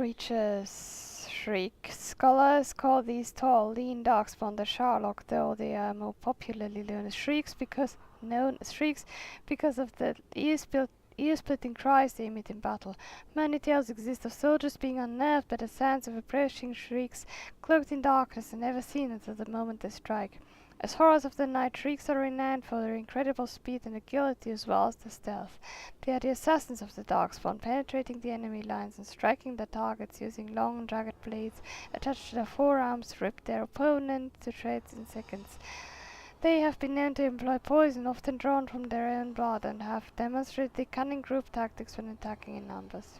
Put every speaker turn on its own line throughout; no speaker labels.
creatures. Shriek. Scholars call these tall, lean darkspawn the Sharlock, though they are more popularly known as shrieks because of the ear-splitting cries they emit in battle. Many tales exist of soldiers being unnerved by the sounds of approaching shrieks, cloaked in darkness and never seen until the moment they strike. As horrors of the night, shrieks are renowned for their incredible speed and agility as well as their stealth. They are the assassins of the darkspawn, penetrating the enemy lines and striking their targets using long, jagged blades attached to their forearms to rip their opponent to shreds in seconds. They have been known to employ poison, often drawn from their own blood, and have demonstrated cunning group tactics when attacking in numbers.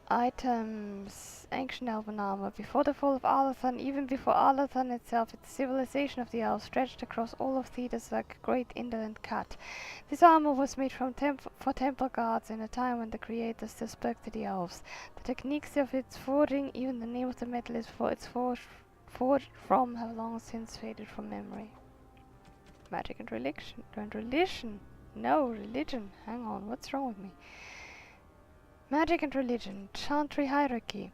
Items. Ancient Elven armor. Before the fall of Arlathan, even before Arlathan itself, the civilization of the elves stretched across all of Thedas like a great indolent cat. This armor was made for temple guards in a time when the creator still spoke to the elves. The techniques of its forging, even the name of the metal it's forged from, have long since faded from memory. Magic and religion. No, religion. Hang on, what's wrong with me? Magic and religion. Chantry Hierarchy.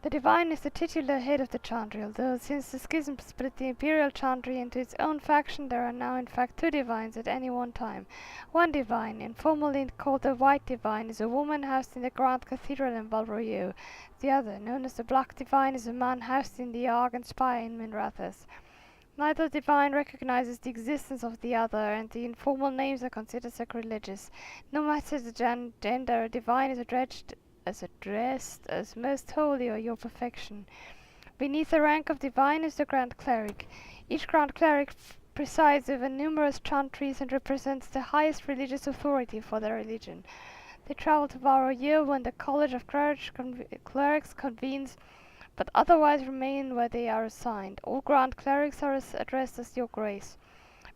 The Divine is the titular head of the Chantry, although since the schism split the Imperial Chantry into its own faction, there are now in fact two Divines at any one time. One Divine, informally called the White Divine, is a woman housed in the Grand Cathedral in Val Royeaux. The other, known as the Black Divine, is a man housed in the Argent Spire in Minrathous. Neither Divine recognizes the existence of the other, and the informal names are considered sacrilegious. No matter the gender, a Divine is addressed as most holy or your perfection. Beneath the rank of Divine is the Grand Cleric. Each Grand Cleric presides over numerous chantries and represents the highest religious authority for their religion. They travel to Val Royeaux when the College of Clerics convenes, but otherwise remain where they are assigned. All Grand Clerics are addressed as Your Grace.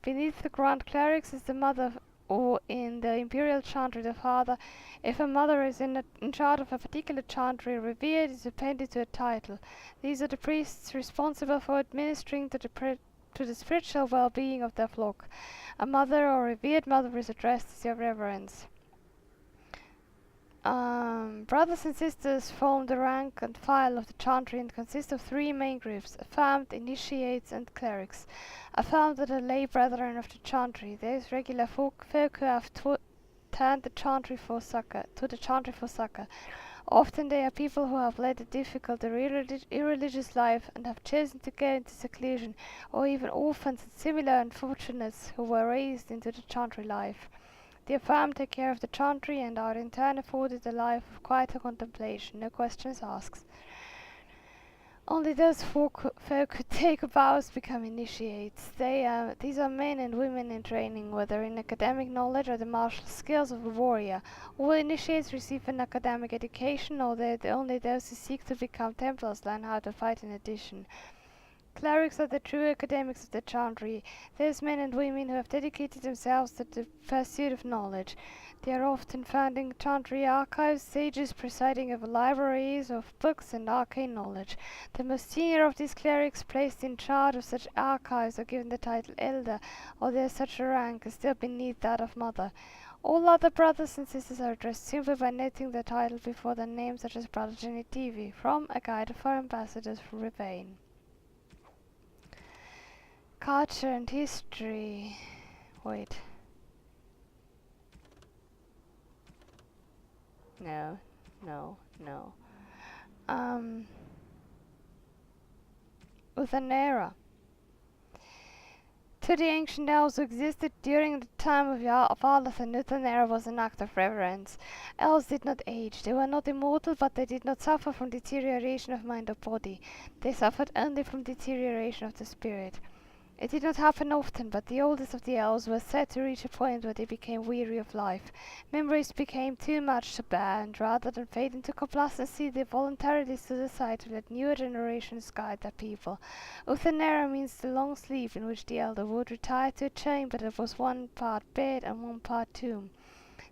Beneath the Grand Clerics is the Mother, or in the Imperial Chantry the Father. If a mother is in charge of a particular chantry, revered is appended to a title. These are the priests responsible for administering to the spiritual well-being of their flock. A mother or revered mother is addressed as Your Reverence. Brothers and sisters form the rank and file of the Chantry and consist of three main groups: affirmed, initiates, and clerics. Affirmed are the lay brethren of the Chantry, those regular folk who have turned to the Chantry for succor. Often they are people who have led a difficult, irreligious life and have chosen to go into seclusion, or even orphans and similar unfortunates who were raised into the Chantry life. The affirmed take care of the Chantry and are in turn afforded a life of quieter contemplation, no questions asked. Only those folk who take vows become initiates. These are men and women in training, whether in academic knowledge or the martial skills of a warrior. All initiates receive an academic education, although only those who seek to become Templars learn how to fight in addition. Clerics are the true academics of the Chantry, those men and women who have dedicated themselves to the pursuit of knowledge. They are often found in Chantry archives, sages presiding over libraries of books and arcane knowledge. The most senior of these clerics, placed in charge of such archives, are given the title Elder, although such a rank is still beneath that of Mother. All other brothers and sisters are addressed simply by noting their title before their names, such as Brother Genitivi, from A Guide for Ambassadors from Ravane. Culture and history. Wait. No. Uthenera. To the ancient elves who existed during the time of Arlathan, Uthenera was an act of reverence. Elves did not age. They were not immortal, but they did not suffer from deterioration of mind or body. They suffered only from deterioration of the spirit. It did not happen often, but the oldest of the elves were said to reach a point where they became weary of life. Memories became too much to bear, and rather than fade into complacency, they voluntarily stood aside to let newer generations guide their people. Uthenera means the long sleep in which the elder would retire to a chamber that was one part bed and one part tomb.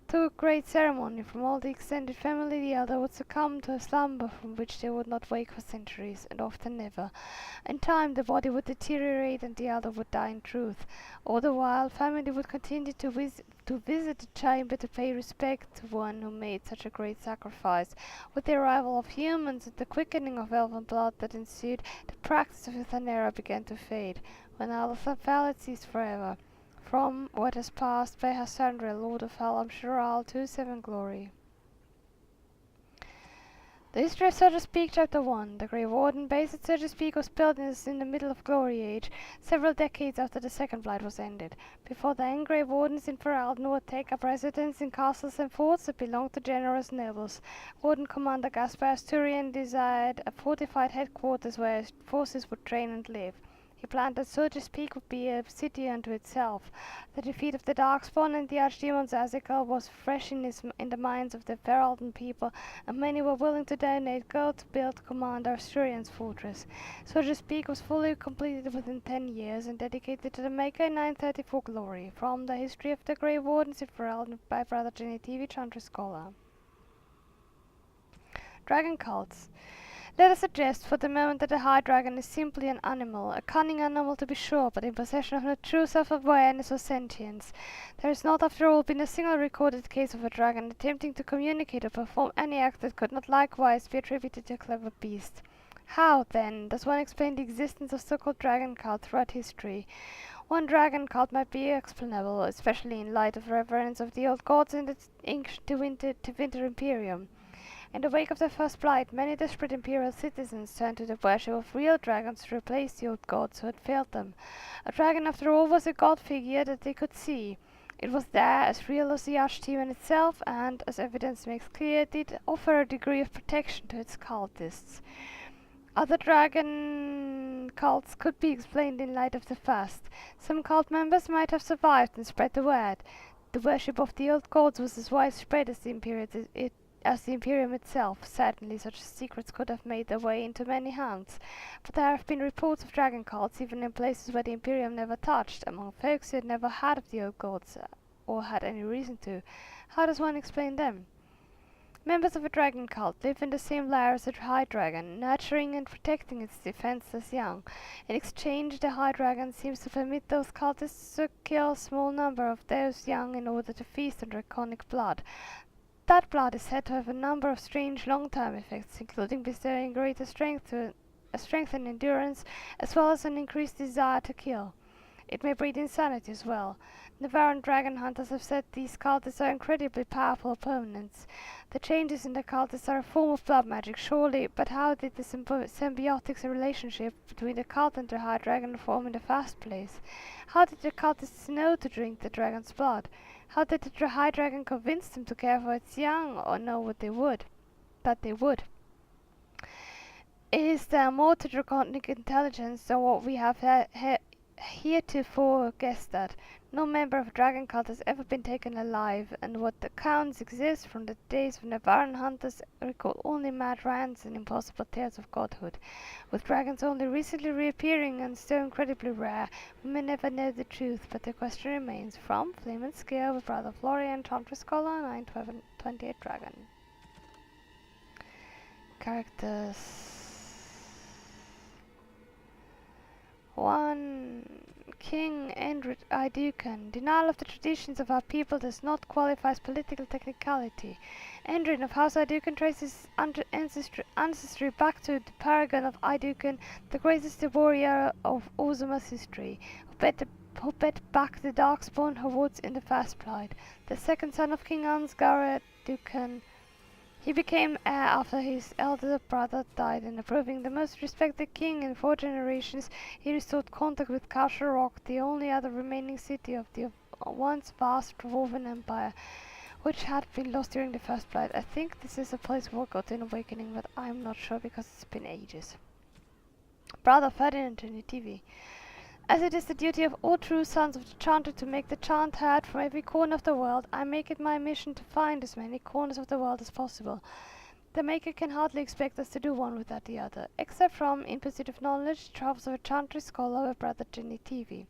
Through great ceremony from all the extended family, the elder would succumb to a slumber from which they would not wake for centuries, and often never. In time, the body would deteriorate and the elder would die in truth. All the while, family would continue to visit the chamber to pay respect to one who made such a great sacrifice. With the arrival of humans and the quickening of elven blood that ensued, the practice of Uthenera began to fade. When Alison fell, it ceased forever. From what has passed by Hassandra, Lord of Helm Shiral to Seven Glory. The history of, so to speak, Chapter 1. The Grey Warden base, so to speak, was built in the middle of Glory Age, several decades after the Second Blight was ended. Before then, Grey Wardens in Ferelden would take up residence in castles and forts that belonged to generous nobles. Warden Commander Gaspar Asturian desired a fortified headquarters where his forces would train and live. He planned that, so to speak, would be a city unto itself. The defeat of the Darkspawn and the Archdemon Zazical was fresh in the minds of the Ferelden people, and many were willing to donate gold to build Commander Asturian's fortress. So to speak was fully completed within 10 years and dedicated to the Maker in 934 glory. From the History of the Grey Wardens in Ferelden by Brother Genitivi, Chantry Scholar. Dragon cults. Let us suggest for the moment that the High Dragon is simply an animal, a cunning animal to be sure, but in possession of no true self-awareness or sentience. There has not, after all, been a single recorded case of a dragon attempting to communicate or perform any act that could not likewise be attributed to a clever beast. How, then, does one explain the existence of so-called dragon cult throughout history? One dragon cult might be explainable, especially in light of reverence of the old gods in the ancient Winter Imperium. In the wake of the First Blight, many desperate imperial citizens turned to the worship of real dragons to replace the old gods who had failed them. A dragon, after all, was a god figure that they could see. It was there, as real as the Archdemon itself, and, as evidence makes clear, did offer a degree of protection to its cultists. Other dragon cults could be explained in light of the first. Some cult members might have survived and spread the word. The worship of the old gods was as widespread as the Imperium itself. Certainly such secrets could have made their way into many hands, but there have been reports of dragon cults even in places where the Imperium never touched, among folks who had never heard of the old gods, or had any reason to. How does one explain them? Members of a dragon cult live in the same lair as the High Dragon, nurturing and protecting its defenseless young. In exchange, the High Dragon seems to permit those cultists to kill a small number of those young in order to feast on draconic blood. That blood is said to have a number of strange long-term effects, including bestowing greater strength and endurance, as well as an increased desire to kill. It may breed insanity as well. Navarran dragon hunters have said these cultists are incredibly powerful opponents. The changes in the cultists are a form of blood magic, surely, but how did the symbiotic relationship between the cult and the High Dragon form in the first place? How did the cultists know to drink the dragon's blood? How did the High Dragon convince them to care for its young, or know that they would? Is there more to draconic intelligence than what we have heretofore guessed at? No member of a dragon cult has ever been taken alive, and what accounts exist from the days of Navarran hunters recall only mad rants and impossible tales of godhood. With dragons only recently reappearing and still incredibly rare, we may never know the truth, but the question remains. From Flame and Scale with Brother Florian, Chantry Scholar, 928 Dragon. Characters. 1. King Endrin Aeducan. Denial of the traditions of our people does not qualify as political technicality. Endrin of House Aeducan traces ancestry back to the paragon of Aeducan, the greatest warrior of Ozuma's history, who bet back the Darkspawn hordes in the First Blight. The second son of King Ansgar Aeducan, he became heir after his elder brother died, and proving the most respected king in 4 generations, he restored contact with Castle Rock, the only other remaining city of the once vast dwarven empire, which had been lost during the First Blight. I think this is a place where God in Awakening, but I'm not sure because it's been ages. Brother Ferdinand Genitivi. As it is the duty of all true sons of the chanter to make the chant heard from every corner of the world, I make it my mission to find as many corners of the world as possible. The Maker can hardly expect us to do one without the other, except from In Pursuit of Knowledge, Travels of a Chantry Scholar with Brother Genitivi.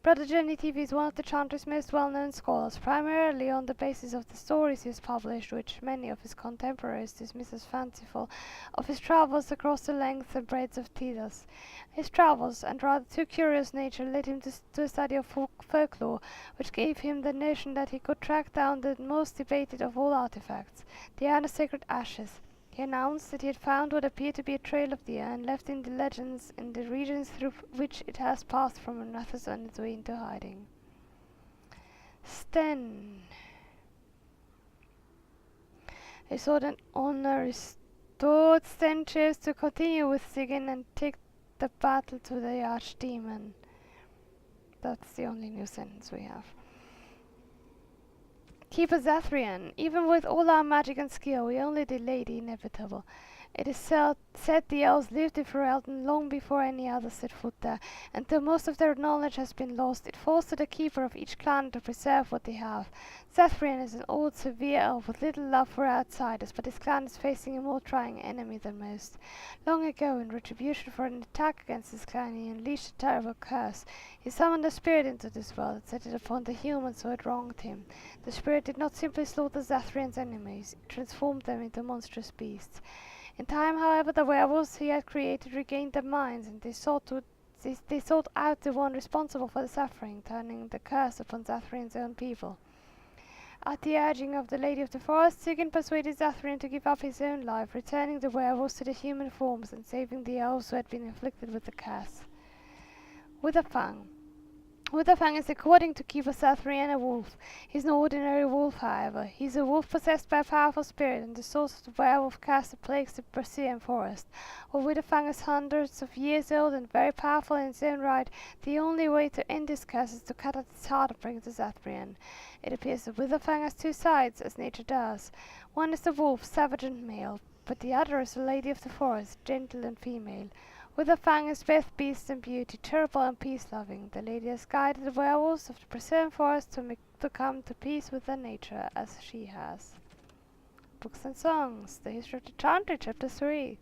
Brother Genitivi is one of the Chantry's most well-known scholars, primarily on the basis of the stories he has published, which many of his contemporaries dismiss as fanciful, of his travels across the length and breadth of Thedas. His travels, and rather too curious nature, led him to a study of folklore, which gave him the notion that he could track down the most debated of all artifacts, the urn of sacred ashes. He announced that he had found what appeared to be a trail of the urn left in the legends in the regions through which it has passed from Merathas on its way into hiding. Sten. A sudden honor restored. Sten chose to continue with Sigyn and take the battle to the archdemon. That's the only new sentence we have. Keeper Zathrian, even with all our magic and skill, we only delayed the inevitable. It is said the elves lived in Ferelden long before any others set foot there, and though most of their knowledge has been lost, it falls to the keeper of each clan to preserve what they have. Zathrian is an old, severe elf with little love for outsiders, but his clan is facing a more trying enemy than most. Long ago, in retribution for an attack against his clan, he unleashed a terrible curse. He summoned a spirit into this world and set it upon the humans who had wronged him. The spirit did not simply slaughter Zathrian's enemies, it transformed them into monstrous beasts. In time, however, the werewolves he had created regained their minds, and they sought out the one responsible for the suffering, turning the curse upon Zathrian's own people. At the urging of the Lady of the Forest, Sigyn persuaded Zathrian to give up his own life, returning the werewolves to their human forms and saving the elves who had been afflicted with the curse. Witherfang. Witherfang is, according to Keeper Zathrian, a wolf. He's an ordinary wolf, however. He's a wolf possessed by a powerful spirit, and the source of the werewolf curse that plagues the Brassian forest. While Witherfang is hundreds of years old and very powerful in its own right, the only way to end this curse is to cut out its heart and bring it to Zathrian. It appears that Witherfang has two sides, as nature does. One is the wolf, savage and male, but the other is the Lady of the Forest, gentle and female. Witherfang is both beast and beauty, terrible and peace-loving. The lady has guided the werewolves of the Brassian forest to come to peace with their nature, as she has. Books and Songs. The History of the Chantry, Chapter 3.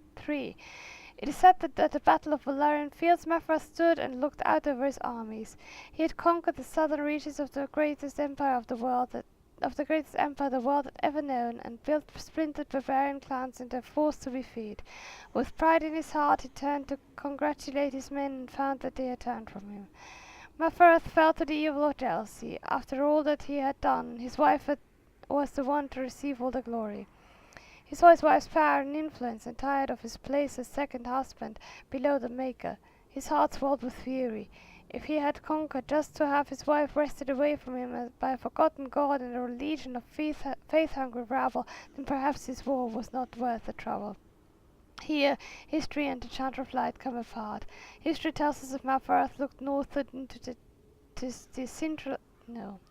It is said that at the Battle of Valerian Fields, Mefra stood and looked out over his armies. He had conquered the southern reaches of the greatest empire the world had ever known, and built splintered barbarian clans into a force to be feared. With pride in his heart, he turned to congratulate his men and found that they had turned from him. Mefra fell to the evil of jealousy. After all that he had done, his wife was the one to receive all the glory. He saw his wife's power and influence, and tired of his place as second husband below the Maker. His heart swelled with fury. If he had conquered just to have his wife wrested away from him by a forgotten god and a legion of faith-hungry rabble, then perhaps his war was not worth the trouble. Here, history and the Chantry of Light come apart. History tells us that Mefra looked northward into the central... No.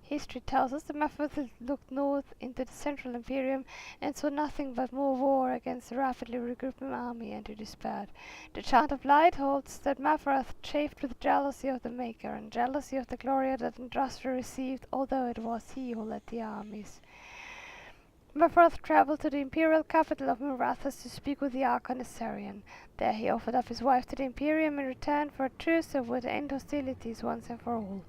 History tells us that Mefra looked north into the central Imperium and saw nothing but more war against the rapidly regrouping army, and he despaired. The Chant of Light holds that Mefra chafed with jealousy of the Maker and jealousy of the glory that Andraste received, although it was he who led the armies. Mefra travelled to the imperial capital of Merathas to speak with the Archon Asarian. There he offered up his wife to the Imperium in return for a truce that would end hostilities once and for all.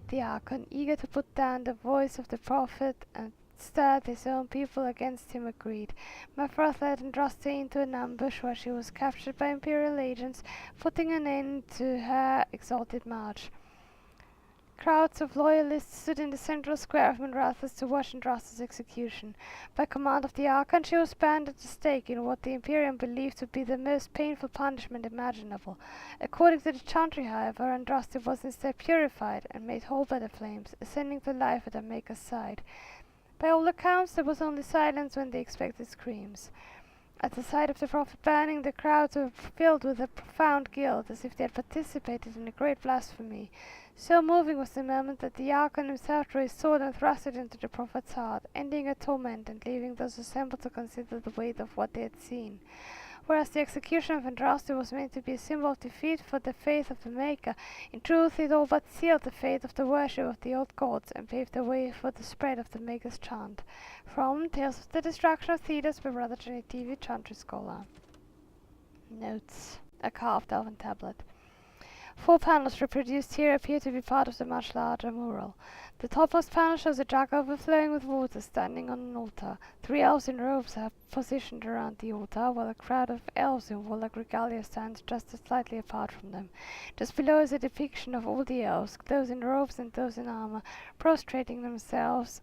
The Archon, eager to put down the voice of the prophet and stir his own people against him, agreed. Mefra led Andraste into an ambush where she was captured by Imperial agents, putting an end to her exalted march. Crowds of loyalists stood in the central square of Merathas to watch Andraste's execution. By command of the Archon, she was burned at the stake in what the Imperium believed to be the most painful punishment imaginable. According to the Chantry, however, Andraste was instead purified and made whole by the flames, ascending to life at her Maker's side. By all accounts, there was only silence when they expected screams. At the sight of the prophet burning, the crowds were filled with a profound guilt, as if they had participated in a great blasphemy. So moving was the moment that the Archon himself drew his sword and thrust it into the prophet's heart, ending her torment and leaving those assembled to consider the weight of what they had seen. Whereas the execution of Andraste was meant to be a symbol of defeat for the faith of the Maker, in truth it all but sealed the fate of the worship of the old gods and paved the way for the spread of the Maker's chant. From Tales of the Destruction of Thedas by Brother Genitivi, Chantry Scholar. Notes. A carved elven tablet. 4 panels reproduced here appear to be part of the much larger mural. The topmost panel shows a jug overflowing with water standing on an altar. 3 elves in robes are positioned around the altar, while a crowd of elves in warlike regalia stands just slightly apart from them. Just below is a depiction of all the elves, those in robes and those in armour, prostrating themselves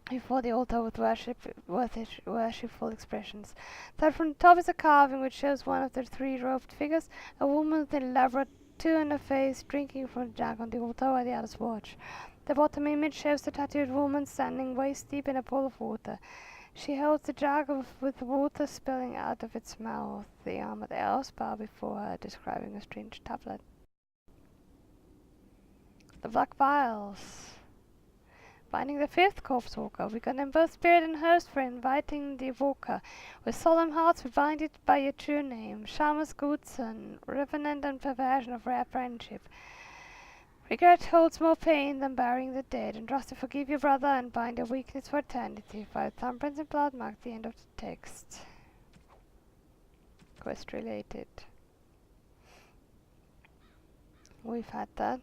before the altar with worshipful expressions. That from the top is a carving which shows one of the 3 robed figures, a woman with an elaborate tattoo on her face, drinking from the jug on the altar while the others watch. The bottom image shows the tattooed woman standing waist deep in a pool of water. She holds the jug with water spilling out of its mouth. The armored elves bow before her, describing a strange tablet. The Black Vials. Binding the 5th corpse walker, we condemn both spirit and host for inviting the walker. With solemn hearts we bind it by your true name, Shamus Goodson, revenant and perversion of rare friendship. Regret holds more pain than burying the dead, and trust to forgive your brother and bind your weakness for eternity. 5 thumbprints and blood mark the end of the text. Quest related. We've had that.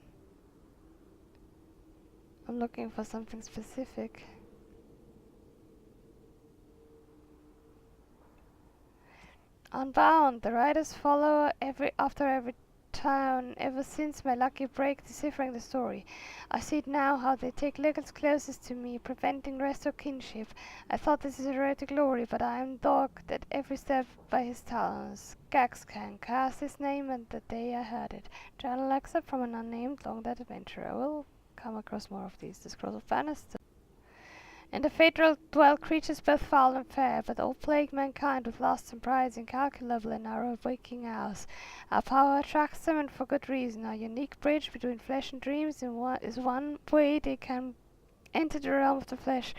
I'm looking for something specific. Unbound. The riders follow after every town ever since my lucky break deciphering the story. I see it now, how they take Legals closest to me, preventing rest or kinship. I thought this is heroic glory, but I am dogged at every step by his talons. Gaxcan cast his name and the day I heard it. Journal excerpt from an unnamed long-dead adventurer. We'll come across more of these. The Scrolls of Banastor. In the Fatal dwell creatures both foul and fair, but all plague mankind with lusts and prides incalculable in our waking hours. Our power attracts them, and for good reason. Our unique bridge between flesh and dreams is one way they can enter the realm of the flesh.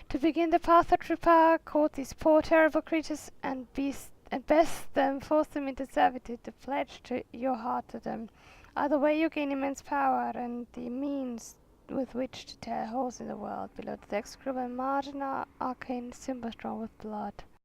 To begin the path of true power, court these poor terrible creatures and best them, force them into servitude, to pledge your heart to them. Either way you gain immense power and the means with which to tear holes in the world. Below the text scribble and margin are arcane symbols drawn with blood.